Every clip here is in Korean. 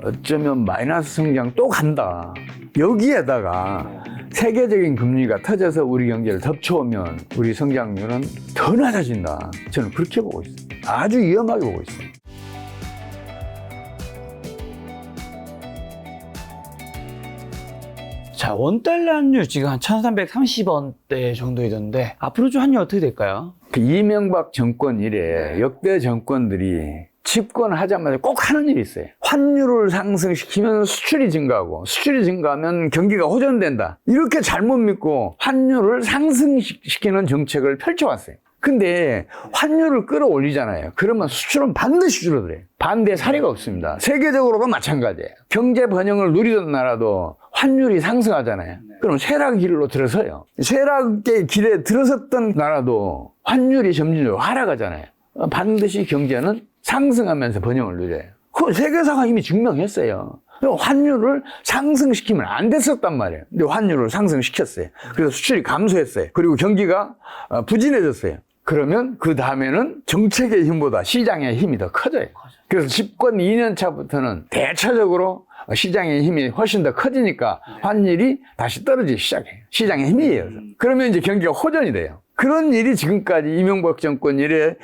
어쩌면 마이너스 성장 또 간다. 여기에다가 세계적인 금리가 터져서 우리 경제를 덮쳐오면 우리 성장률은 더 낮아진다. 저는 그렇게 보고 있습니다. 아주 위험하게 보고 있습니다. 자, 원달러 환율 지금 한 1330원대 정도이던데 앞으로 좀 환율 어떻게 될까요? 그 이명박 정권 이래 역대 정권들이 집권하자마자 꼭 하는 일이 있어요. 환율을 상승시키면 수출이 증가하고 수출이 증가하면 경기가 호전된다. 이렇게 잘못 믿고 환율을 상승시키는 정책을 펼쳐왔어요. 근데 환율을 끌어올리잖아요. 그러면 수출은 반드시 줄어들어요. 반대 사례가 없습니다. 세계적으로도 마찬가지예요. 경제 번영을 누리던 나라도 환율이 상승하잖아요. 그럼 쇠락의 길로 들어서요. 쇠락의 길에 들어섰던 나라도 환율이 점진적으로 하락하잖아요. 반드시 경제는 상승하면서 번영을 누려요. 그 세계사가 이미 증명했어요. 환율을 상승시키면 안 됐었단 말이에요. 근데 환율을 상승시켰어요. 그래서 수출이 감소했어요. 그리고 경기가 부진해졌어요. 그러면 그 다음에는 정책의 힘보다 시장의 힘이 더 커져요. 그래서 집권 2년 차부터는 대체적으로 시장의 힘이 훨씬 더 커지니까 환율이 다시 떨어지기 시작해요. 시장의 힘이 이어서. 그러면 이제 경기가 호전이 돼요. 그런 일이 지금까지 이명박 정권 이래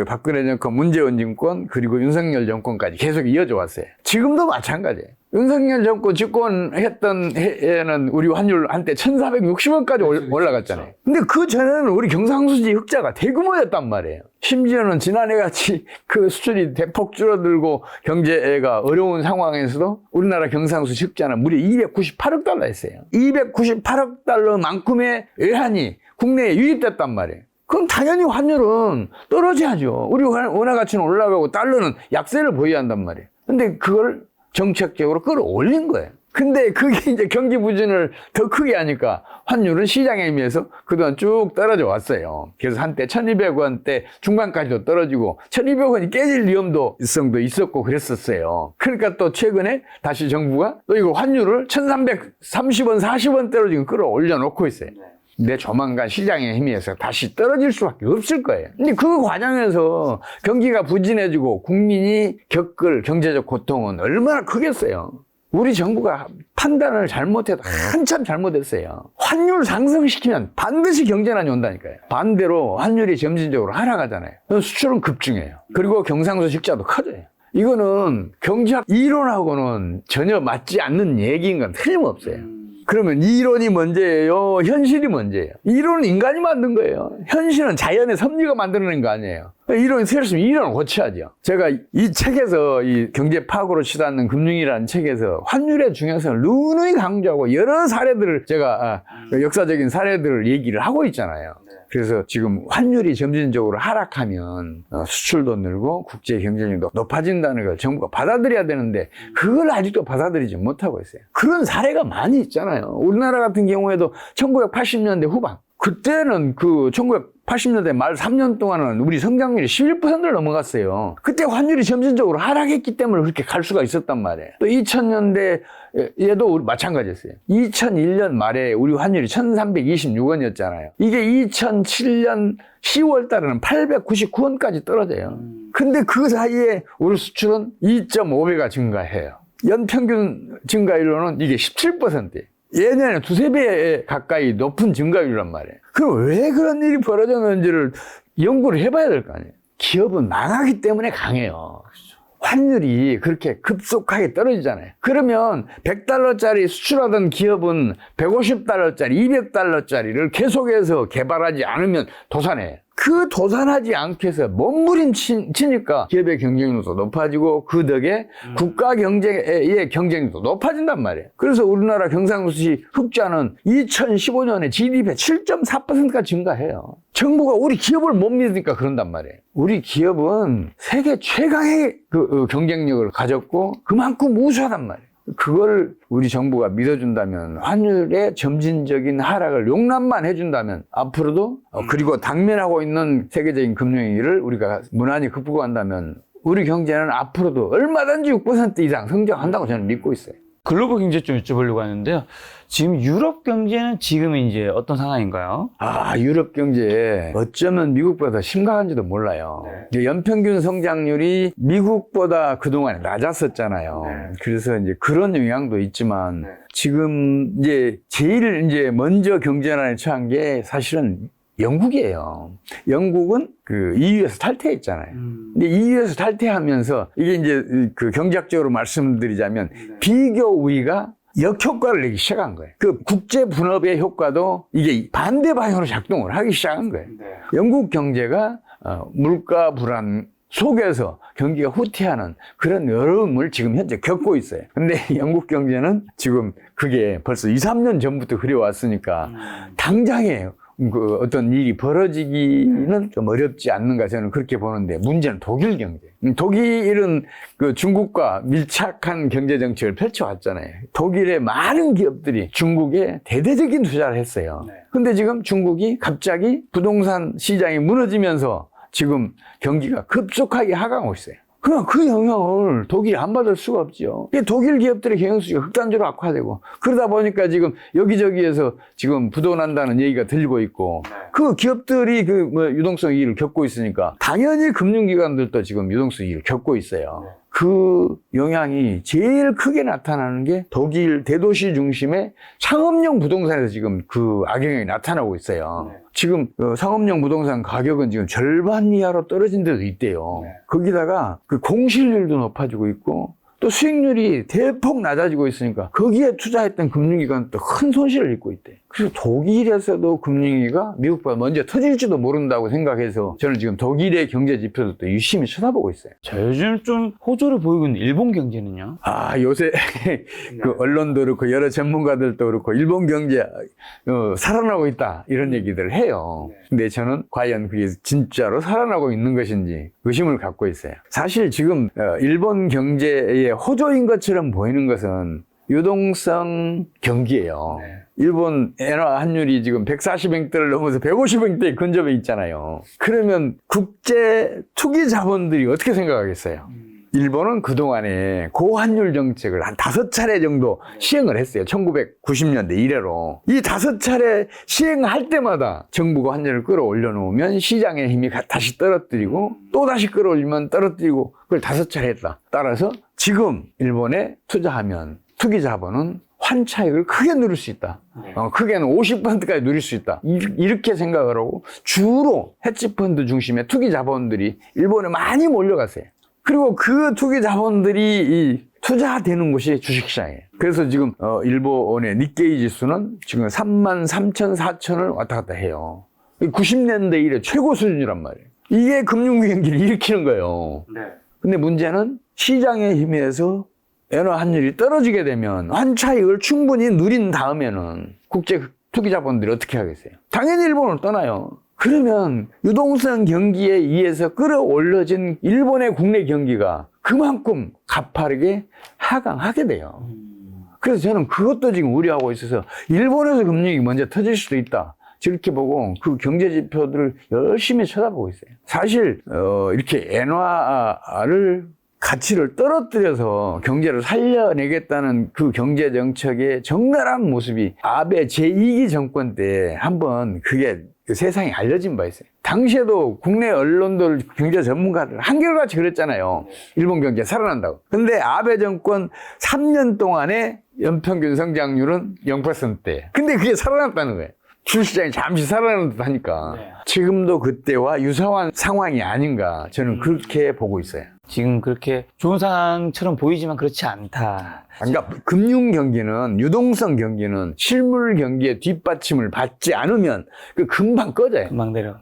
박근혜 정권, 문재인 정권, 그리고 윤석열 정권까지 계속 이어져 왔어요. 지금도 마찬가지예요. 윤석열 정권 집권했던 해에는 우리 환율 한때 1460원까지 올라갔잖아요. 근데 그 전에는 우리 경상수지 흑자가 대규모였단 말이에요. 심지어는 지난해 같이 그 수출이 대폭 줄어들고 경제가 어려운 상황에서도 우리나라 경상수지 흑자는 무려 298억 달러였어요. 298억 달러만큼의 외환이 국내에 유입됐단 말이에요. 그럼 당연히 환율은 떨어져야죠. 우리 원화 가치는 올라가고 달러는 약세를 보여야 한단 말이에요. 근데 그걸 정책적으로 끌어올린 거예요. 근데 그게 이제 경기 부진을 더 크게 하니까 환율은 시장에 의해서 그동안 쭉 떨어져 왔어요. 그래서 한때 1200원대 중반까지도 떨어지고 1200원이 깨질 위험성도 있었고 그랬었어요. 그러니까 또 최근에 다시 정부가 또 이거 환율을 1330원, 40원대로 지금 끌어올려 놓고 있어요. 근데 조만간 시장의 힘에 의해서 다시 떨어질 수밖에 없을 거예요. 근데 그 과정에서 경기가 부진해지고 국민이 겪을 경제적 고통은 얼마나 크겠어요. 우리 정부가 판단을 잘못해도 한참 잘못했어요. 환율 상승시키면 반드시 경제난이 온다니까요. 반대로 환율이 점진적으로 하락하잖아요. 수출은 급증해요. 그리고 경상수지 흑자도 커져요. 이거는 경제학 이론하고는 전혀 맞지 않는 얘기인 건 틀림없어요. 그러면 이론이 문제예요? 현실이 문제예요? 이론은 인간이 만든 거예요. 현실은 자연의 섭리가 만들어낸 거 아니에요. 이론이 틀렸으면 이론을 고쳐야죠. 제가 이 책에서 이 경제 파악으로 치닫는 금융이라는 책에서 환율의 중요성을 누누이 강조하고 여러 사례들을 제가 역사적인 사례들을 얘기를 하고 있잖아요. 그래서 지금 환율이 점진적으로 하락하면 수출도 늘고 국제 경쟁력도 높아진다는 걸 정부가 받아들여야 되는데 그걸 아직도 받아들이지 못하고 있어요. 그런 사례가 많이 있잖아요. 우리나라 같은 경우에도 1980년대 후반 그때는 그 1980년대 말 3년 동안은 우리 성장률이 11%를 넘어갔어요. 그때 환율이 점진적으로 하락했기 때문에 그렇게 갈 수가 있었단 말이에요. 또 2000년대에도 마찬가지였어요. 2001년 말에 우리 환율이 1326원이었잖아요. 이게 2007년 10월 달에는 899원까지 떨어져요. 근데 그 사이에 우리 수출은 2.5배가 증가해요. 연평균 증가율로는 이게 17%예요. 예년에 두세 배 가까이 높은 증가율이란 말이에요. 그럼 왜 그런 일이 벌어졌는지를 연구를 해봐야 될 거 아니에요. 기업은 망하기 때문에 강해요. 환율이 그렇게 급속하게 떨어지잖아요. 그러면 100달러짜리 수출하던 기업은 150달러짜리, 200달러짜리를 계속해서 개발하지 않으면 도산해요. 그 도산하지 않게 해서 몸부림치니까 기업의 경쟁력도 높아지고 그 덕에 국가 경제의 경쟁력도 높아진단 말이에요. 그래서 우리나라 경상수지 흑자는 2015년에 GDP의 7.4%가 증가해요. 정부가 우리 기업을 못 믿으니까 그런단 말이에요. 우리 기업은 세계 최강의 경쟁력을 가졌고 그만큼 우수하단 말이에요. 그걸 우리 정부가 믿어준다면 환율의 점진적인 하락을 용납만 해준다면 앞으로도 그리고 당면하고 있는 세계적인 금융위기를 우리가 무난히 극복한다면 우리 경제는 앞으로도 얼마든지 6% 이상 성장한다고 저는 믿고 있어요. 글로벌 경제 좀 여쭤보려고 하는데요. 지금 유럽 경제는 지금 이제 어떤 상황인가요? 유럽 경제 어쩌면 미국보다 심각한지도 몰라요. 이제 연평균 성장률이 미국보다 그동안 낮았었잖아요. 그래서 이제 그런 영향도 있지만 지금 이제 제일 이제 먼저 경제난에 처한 게 사실은 영국이에요. 영국은 그 EU에서 탈퇴했잖아요. 근데 EU에서 탈퇴하면서 이게 이제 그 경제학적으로 말씀드리자면 비교 우위가 역효과를 내기 시작한 거예요. 그 국제 분업의 효과도 이게 반대 방향으로 작동을 하기 시작한 거예요. 영국 경제가 물가 불안 속에서 경기가 후퇴하는 그런 어려움을 지금 현재 겪고 있어요. 근데 영국 경제는 지금 그게 벌써 2, 3년 전부터 그래왔으니까 당장에 그 어떤 일이 벌어지기는 좀 어렵지 않는가 저는 그렇게 보는데 문제는 독일 경제. 독일은 그 중국과 밀착한 경제 정책을 펼쳐왔잖아요. 독일의 많은 기업들이 중국에 대대적인 투자를 했어요. 근데 지금 중국이 갑자기 부동산 시장이 무너지면서 지금 경기가 급속하게 하강하고 있어요. 그럼 그 영향을 독일이 안 받을 수가 없죠. 독일 기업들의 경영수지가 극단적으로 악화되고 그러다 보니까 지금 여기저기에서 지금 부도난다는 얘기가 들리고 있고 그 기업들이 그 유동성 위기를 겪고 있으니까 당연히 금융기관들도 지금 유동성 위기를 겪고 있어요. 그 영향이 제일 크게 나타나는 게 독일 대도시 중심의 상업용 부동산에서 지금 그 악영향이 나타나고 있어요. 지금 상업용 부동산 가격은 지금 절반 이하로 떨어진 데도 있대요. 거기다가 그 공실률도 높아지고 있고 또 수익률이 대폭 낮아지고 있으니까 거기에 투자했던 금융기관도 큰 손실을 입고 있대. 그래서 독일에서도 금융위기가 미국보다 먼저 터질지도 모른다고 생각해서 저는 지금 독일의 경제 지표들도 유심히 쳐다보고 있어요. 자, 요즘 좀 호조를 보이고 있는 일본 경제는요? 요새 그 언론도 그렇고 여러 전문가들도 그렇고 일본 경제 살아나고 있다 이런 얘기들을 해요. 근데 저는 과연 그게 진짜로 살아나고 있는 것인지 의심을 갖고 있어요. 사실 지금 일본 경제의 호조인 것처럼 보이는 것은 유동성 경기예요. 일본 엔화 환율이 지금 140엔대를 넘어서 150엔대에 근접해 있잖아요. 그러면 국제 투기 자본들이 어떻게 생각하겠어요? 일본은 그동안에 고환율 정책을 한 5차례 정도 시행을 했어요. 1990년대 이래로. 이 5차례 시행할 때마다 정부가 환율을 끌어올려 놓으면 시장의 힘이 다시 떨어뜨리고 또 다시 끌어올리면 떨어뜨리고 그걸 5차례 했다. 따라서 지금 일본에 투자하면 투기 자본은 환차익을 크게 누릴 수 있다. 크게는 50%까지 누릴 수 있다. 이렇게 생각을 하고 주로 헤지펀드 중심의 투기 자본들이 일본에 많이 몰려갔어요. 그리고 그 투기 자본들이 투자되는 곳이 주식시장이에요. 그래서 지금 일본의 니케이 지수는 지금 3만 3천, 4천을 왔다 갔다 해요. 90년대 이래 최고 수준이란 말이에요. 이게 금융위기를 일으키는 거예요. 근데 문제는 시장의 힘에서 엔화 환율이 떨어지게 되면 환차익을 충분히 누린 다음에는 국제 투기 자본들이 어떻게 하겠어요? 당연히 일본을 떠나요. 그러면 유동성 경기에 의해서 끌어올려진 일본의 국내 경기가 그만큼 가파르게 하강하게 돼요. 그래서 저는 그것도 지금 우려하고 있어서 일본에서 금융이 먼저 터질 수도 있다. 저렇게 보고 그 경제 지표들을 열심히 쳐다보고 있어요. 사실 이렇게 엔화를 가치를 떨어뜨려서 경제를 살려내겠다는 그 경제 정책의 적나라한 모습이 아베 제2기 정권 때 한번 그게 세상에 알려진 바 있어요. 당시에도 국내 언론들, 경제 전문가들 한결같이 그랬잖아요. 일본 경제 살아난다고. 근데 아베 정권 3년 동안의 연평균 성장률은 0%대. 근데 그게 살아났다는 거예요. 주식시장이 잠시 살아난다니까. 지금도 그때와 유사한 상황이 아닌가 저는 그렇게 보고 있어요. 지금 그렇게 좋은 상황처럼 보이지만 그렇지 않다. 그러니까 금융 경기는, 유동성 경기는 실물 경기의 뒷받침을 받지 않으면 그 금방 꺼져요. 금방 내려.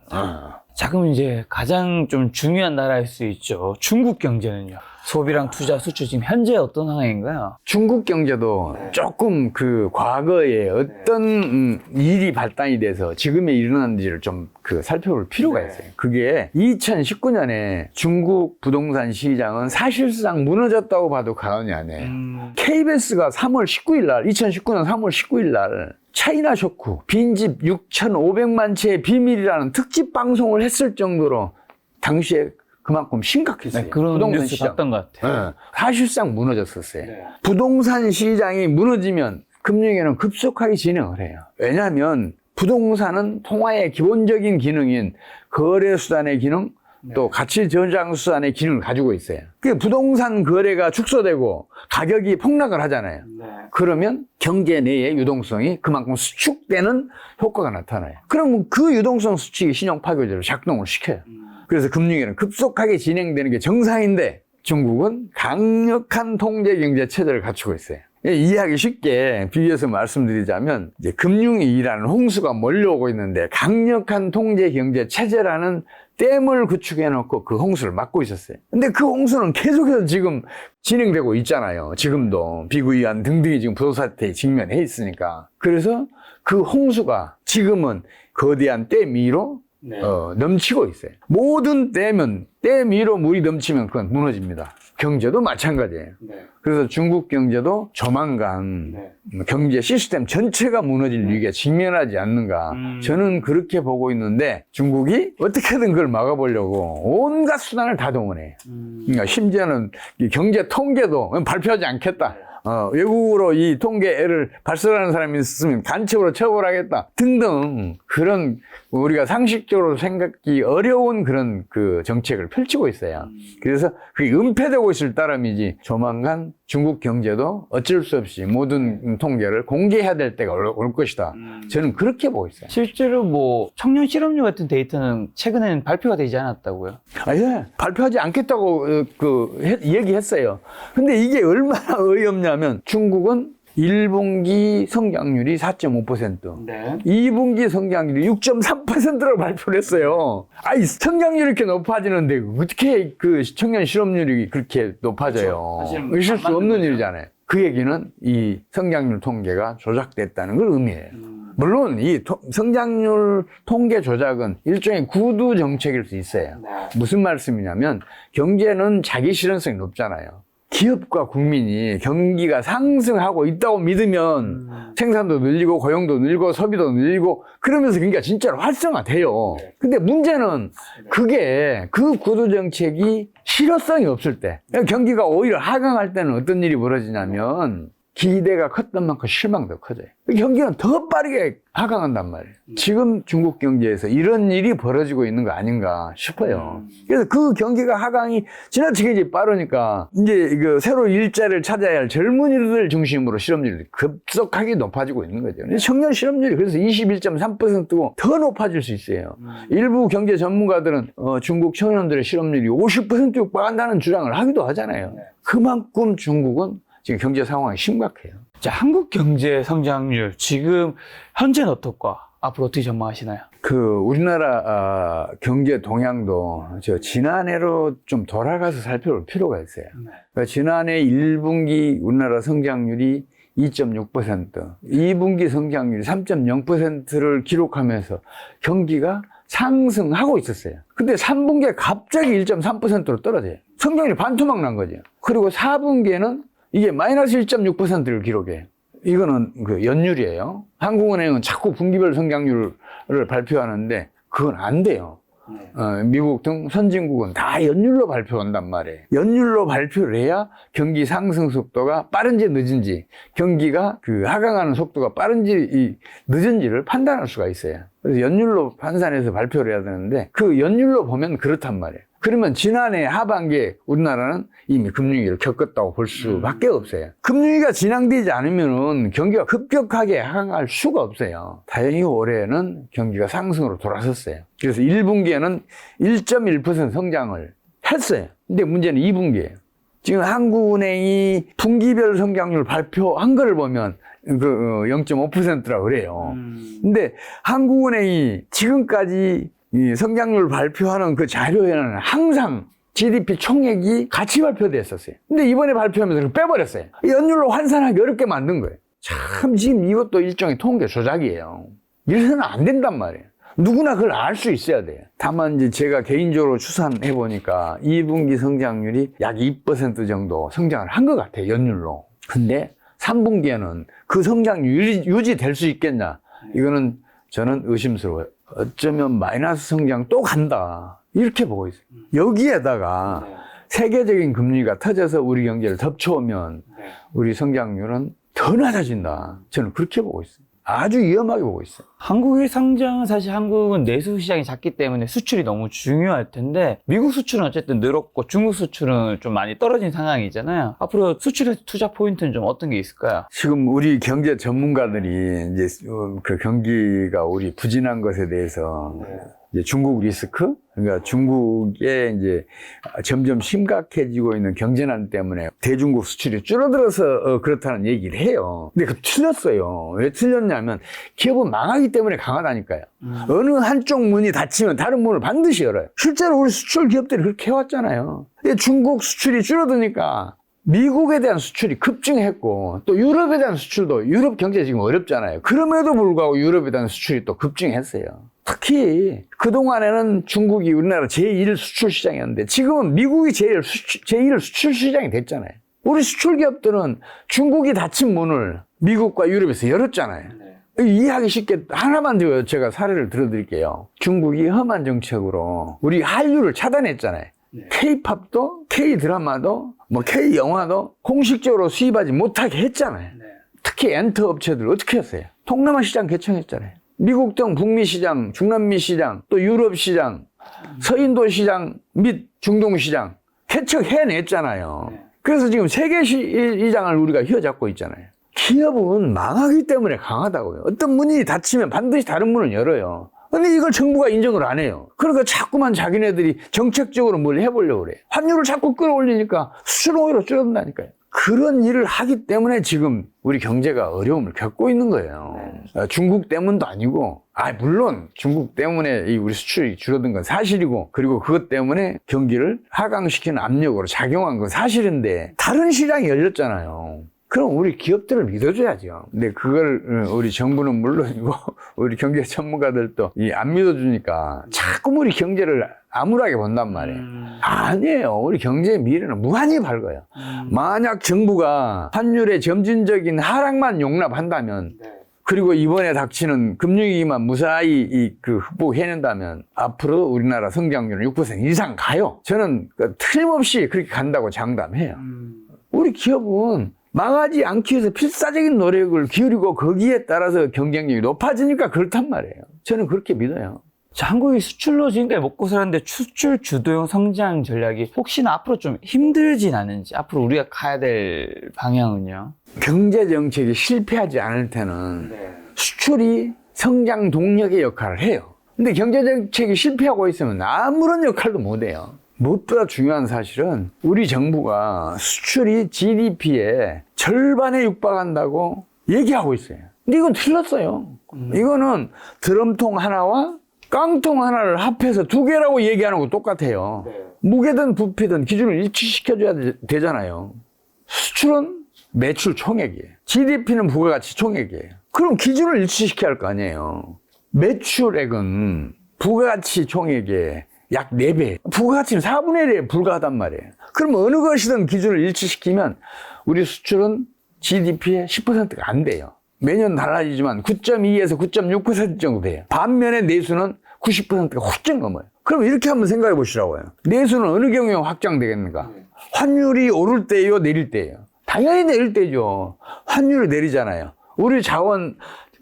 자, 그럼 이제 가장 좀 중요한 나라일 수 있죠. 중국 경제는요. 소비랑 투자, 수출 지금 현재 어떤 상황인가요? 중국 경제도 조금 그 과거에 어떤 일이 발단이 돼서 지금에 일어났는지를 좀 그 살펴볼 필요가 있어요. 그게 2019년에 중국 부동산 시장은 사실상 무너졌다고 봐도 과언이 아니에요. KBS가 3월 19일 날, 2019년 3월 19일 날 차이나 쇼크, 빈집 6,500만 채의 비밀이라는 특집 방송을 했을 정도로 당시에 그만큼 심각했어요. 네, 그런 부동산 뉴스 시장. 봤던 것 같아요. 네, 사실상 무너졌었어요. 네. 부동산 시장이 무너지면 금융위는 급속하게 진행을 해요. 왜냐하면 부동산은 통화의 기본적인 기능인 거래수단의 기능, 또 가치 저장 수단의 기능을 가지고 있어요. 그 부동산 거래가 축소되고 가격이 폭락을 하잖아요. 그러면 경제 내의 유동성이 그만큼 수축되는 효과가 나타나요. 그러면 그 유동성 수축이 신용 파괴제로 작동을 시켜요. 그래서 금융위는 급속하게 진행되는 게 정상인데 중국은 강력한 통제 경제 체제를 갖추고 있어요. 이해하기 쉽게 비교해서 말씀드리자면 이제 금융위라는 홍수가 몰려오고 있는데 강력한 통제 경제 체제라는 댐을 구축해 놓고 그 홍수를 막고 있었어요. 근데 그 홍수는 계속해서 지금 진행되고 있잖아요. 지금도 비구이안 등등이 지금 부도사태에 직면해 있으니까. 그래서 그 홍수가 지금은 거대한 댐 위로 넘치고 있어요. 모든 댐은 댐 위로 물이 넘치면 그건 무너집니다. 경제도 마찬가지예요. 그래서 중국 경제도 조만간 경제 시스템 전체가 무너질 위기에 직면하지 않는가. 저는 그렇게 보고 있는데 중국이 어떻게든 그걸 막아보려고 온갖 수단을 다 동원해요. 그러니까 심지어는 이 경제 통계도 발표하지 않겠다. 외국으로 이 통계를 발설하는 사람이 있으면 간첩으로 처벌하겠다 등등 그런 우리가 상식적으로 생각이 어려운 그런 그 정책을 펼치고 있어요. 그래서 그게 은폐되고 있을 따름이지 조만간 중국 경제도 어쩔 수 없이 모든 통계를 공개해야 될 때가 올 것이다. 저는 그렇게 보고 있어요. 실제로 뭐 청년 실업률 같은 데이터는 최근에는 발표가 되지 않았다고요? 예. 발표하지 않겠다고 얘기했어요. 근데 이게 얼마나 어이없냐면 중국은 1분기 성장률이 4.5%, 2분기 성장률이 6.3%라고 발표를 했어요. 아니, 성장률이 이렇게 높아지는데 어떻게 그 청년 실업률이 그렇게 높아져요? 그렇죠. 있을 수 없는 일이잖아요. 그 얘기는 이 성장률 통계가 조작됐다는 걸 의미해요. 물론 이 성장률 통계 조작은 일종의 구두 정책일 수 있어요. 무슨 말씀이냐면 경제는 자기 실현성이 높잖아요. 기업과 국민이 경기가 상승하고 있다고 믿으면 생산도 늘리고 고용도 늘고 소비도 늘리고 그러면서 경기가 진짜로 활성화돼요. 근데 문제는 그게 그 구두 정책이 실효성이 없을 때 경기가 오히려 하강할 때는 어떤 일이 벌어지냐면 기대가 컸던 만큼 실망도 커져요. 경기는 더 빠르게 하강한단 말이에요. 지금 중국 경제에서 이런 일이 벌어지고 있는 거 아닌가 싶어요. 그래서 그 경기가 하강이 지나치게 이제 빠르니까 이제 그 새로 일자리를 찾아야 할 젊은이들 중심으로 실업률이 급속하게 높아지고 있는 거죠. 청년 실업률이 그래서 21.3%고 더 높아질 수 있어요. 일부 경제 전문가들은 중국 청년들의 실업률이 50% 육박한다는 주장을 하기도 하잖아요. 그만큼 중국은 지금 경제 상황이 심각해요. 자, 한국 경제 성장률 지금 현재는 어떨까? 앞으로 어떻게 전망하시나요? 우리나라 경제 동향도 지난해로 좀 돌아가서 살펴볼 필요가 있어요. 그러니까 지난해 1분기 우리나라 성장률이 2.6%, 2분기 성장률이 3.0%를 기록하면서 경기가 상승하고 있었어요. 근데 3분기에 갑자기 1.3%로 떨어져요. 성장률이 반토막 난 거죠. 그리고 4분기에는 이게 마이너스 1.6%를 기록해요. 이거는 그 연율이에요. 한국은행은 자꾸 분기별 성장률을 발표하는데 그건 안 돼요. 미국 등 선진국은 다 연율로 발표한단 말이에요. 연율로 발표를 해야 경기 상승 속도가 빠른지 늦은지, 경기가 그 하강하는 속도가 빠른지 늦은지를 판단할 수가 있어요. 그래서 연율로 판단해서 발표를 해야 되는데 그 연율로 보면 그렇단 말이에요. 그러면 지난해 하반기에 우리나라는 이미 금융위기를 겪었다고 볼 수밖에 없어요. 금융위기가 진행되지 않으면 경기가 급격하게 하강할 수가 없어요. 다행히 올해는 경기가 상승으로 돌아섰어요. 그래서 1분기에는 1.1% 성장을 했어요. 근데 문제는 2분기예요. 지금 한국은행이 분기별 성장률 발표한 거를 보면 0.5%라고 그래요. 근데 한국은행이 지금까지 이 성장률 발표하는 그 자료에는 항상 GDP 총액이 같이 발표됐었어요. 근데 이번에 발표하면서 그걸 빼버렸어요. 연율로 환산하기 어렵게 만든 거예요. 참 지금 이것도 일종의 통계 조작이에요. 이래서는 안 된단 말이에요. 누구나 그걸 알 수 있어야 돼요. 다만 이제 제가 개인적으로 추산해 보니까 2분기 성장률이 약 2% 정도 성장을 한 것 같아요. 연율로. 근데 3분기에는 그 성장률이 유지될 수 있겠냐? 이거는 저는 의심스러워요. 어쩌면 마이너스 성장 또 간다. 이렇게 보고 있어요. 여기에다가 세계적인 금리가 터져서 우리 경제를 덮쳐오면 우리 성장률은 더 낮아진다. 저는 그렇게 보고 있어요. 아주 위험하게 보고 있어요. 한국의 성장은 사실 한국은 내수 시장이 작기 때문에 수출이 너무 중요할 텐데 미국 수출은 어쨌든 늘었고 중국 수출은 좀 많이 떨어진 상황이잖아요. 앞으로 수출의 투자 포인트는 좀 어떤 게 있을까요? 지금 우리 경제 전문가들이 이제 그 경기가 우리 부진한 것에 대해서 이제 중국 리스크, 그러니까 중국에 이제 점점 심각해지고 있는 경제난 때문에 대중국 수출이 줄어들어서 그렇다는 얘기를 해요. 근데 그 틀렸어요. 왜 틀렸냐면 기업은 망하기 때문에 강하다니까요. 어느 한쪽 문이 닫히면 다른 문을 반드시 열어요. 실제로 우리 수출 기업들이 그렇게 해왔잖아요. 근데 중국 수출이 줄어드니까 미국에 대한 수출이 급증했고 또 유럽에 대한 수출도 유럽 경제 지금 어렵잖아요. 그럼에도 불구하고 유럽에 대한 수출이 또 급증했어요. 특히 그동안에는 중국이 우리나라 제1 수출 시장이었는데 지금은 미국이 제1 수출 시장이 됐잖아요. 우리 수출 기업들은 중국이 닫힌 문을 미국과 유럽에서 열었잖아요. 이해하기 쉽게 하나만 더 제가 사례를 들어드릴게요. 중국이 험한 정책으로 우리 한류를 차단했잖아요. K-팝도 K-드라마도 뭐 K-영화도 공식적으로 수입하지 못하게 했잖아요. 특히 엔터 업체들 어떻게 했어요? 동남아 시장 개청했잖아요. 미국 등 북미 시장, 중남미 시장, 또 유럽 시장, 서인도 시장 및 중동 시장 개척해냈잖아요. 그래서 지금 세계 시장을 우리가 휘어잡고 있잖아요. 기업은 망하기 때문에 강하다고요. 어떤 문이 닫히면 반드시 다른 문을 열어요. 근데 이걸 정부가 인정을 안 해요. 그러니까 자꾸만 자기네들이 정책적으로 뭘 해보려고 그래요. 환율을 자꾸 끌어올리니까 수출은 오히려 줄어든다니까요. 그런 일을 하기 때문에 지금 우리 경제가 어려움을 겪고 있는 거예요. 중국 때문도 아니고, 물론 중국 때문에 이 우리 수출이 줄어든 건 사실이고, 그리고 그것 때문에 경기를 하강시키는 압력으로 작용한 건 사실인데, 다른 시장이 열렸잖아요. 그럼 우리 기업들을 믿어줘야죠. 근데 그걸 우리 정부는 물론이고 우리 경제 전문가들도 안 믿어주니까 자꾸 우리 경제를 암울하게 본단 말이에요. 아니에요. 우리 경제의 미래는 무한히 밝아요. 만약 정부가 환율의 점진적인 하락만 용납한다면 그리고 이번에 닥치는 금융위기만 무사히 극복해낸다면 앞으로 우리나라 성장률은 6% 이상 가요. 저는 틀림없이 그렇게 간다고 장담해요. 우리 기업은 망하지 않기 위해서 필사적인 노력을 기울이고 거기에 따라서 경쟁력이 높아지니까 그렇단 말이에요. 저는 그렇게 믿어요. 자, 한국이 수출로 지금까지 먹고 살았는데 수출 주도형 성장 전략이 혹시나 앞으로 좀 힘들진 않은지, 앞으로 우리가 가야 될 방향은요? 경제 정책이 실패하지 않을 때는 수출이 성장 동력의 역할을 해요. 근데 경제 정책이 실패하고 있으면 아무런 역할도 못 해요. 무엇보다 중요한 사실은 우리 정부가 수출이 GDP의 절반에 육박한다고 얘기하고 있어요. 근데 이건 틀렸어요. 이거는 드럼통 하나와 깡통 하나를 합해서 두 개라고 얘기하는 거 똑같아요. 무게든 부피든 기준을 일치시켜줘야 되잖아요. 수출은 매출 총액이에요. GDP는 부가가치 총액이에요. 그럼 기준을 일치시켜야 할 거 아니에요. 매출액은 부가가치 총액에 약 4배. 부가가치는 4분의 1에 불과하단 말이에요. 그럼 어느 것이든 기준을 일치시키면 우리 수출은 GDP의 10%가 안 돼요. 매년 달라지지만 9.2에서 9.6% 정도 돼요. 반면에 내수는 90%가 훌쩍 넘어요. 그럼 이렇게 한번 생각해 보시라고요. 내수는 어느 경우에 확장되겠는가? 환율이 오를 때예요, 내릴 때예요? 당연히 내릴 때죠. 환율을 내리잖아요. 우리 자원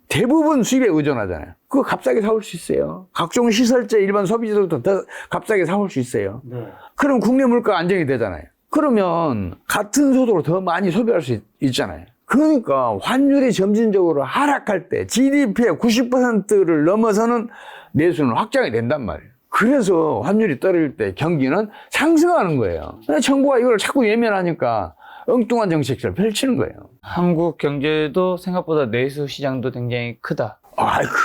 대부분 수입에 의존하잖아요. 그거 값싸게 사올 수 있어요. 각종 시설재, 일반 소비자들도 더 값싸게 사올 수 있어요. 그럼 국내 물가 안정이 되잖아요. 그러면 같은 소득으로 더 많이 소비할 수 있잖아요. 그러니까 환율이 점진적으로 하락할 때 GDP의 90%를 넘어서는 내수는 확장이 된단 말이에요. 그래서 환율이 떨어질 때 경기는 상승하는 거예요. 근데 정부가 이걸 자꾸 외면하니까 엉뚱한 정책을 펼치는 거예요. 한국 경제도 생각보다 내수 시장도 굉장히 크다.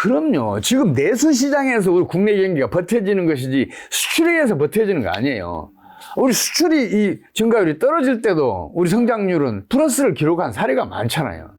그럼요. 지금 내수 시장에서 우리 국내 경기가 버텨지는 것이지 수출에 의해서 버텨지는 거 아니에요. 우리 수출이 이 증가율이 떨어질 때도 우리 성장률은 플러스를 기록한 사례가 많잖아요.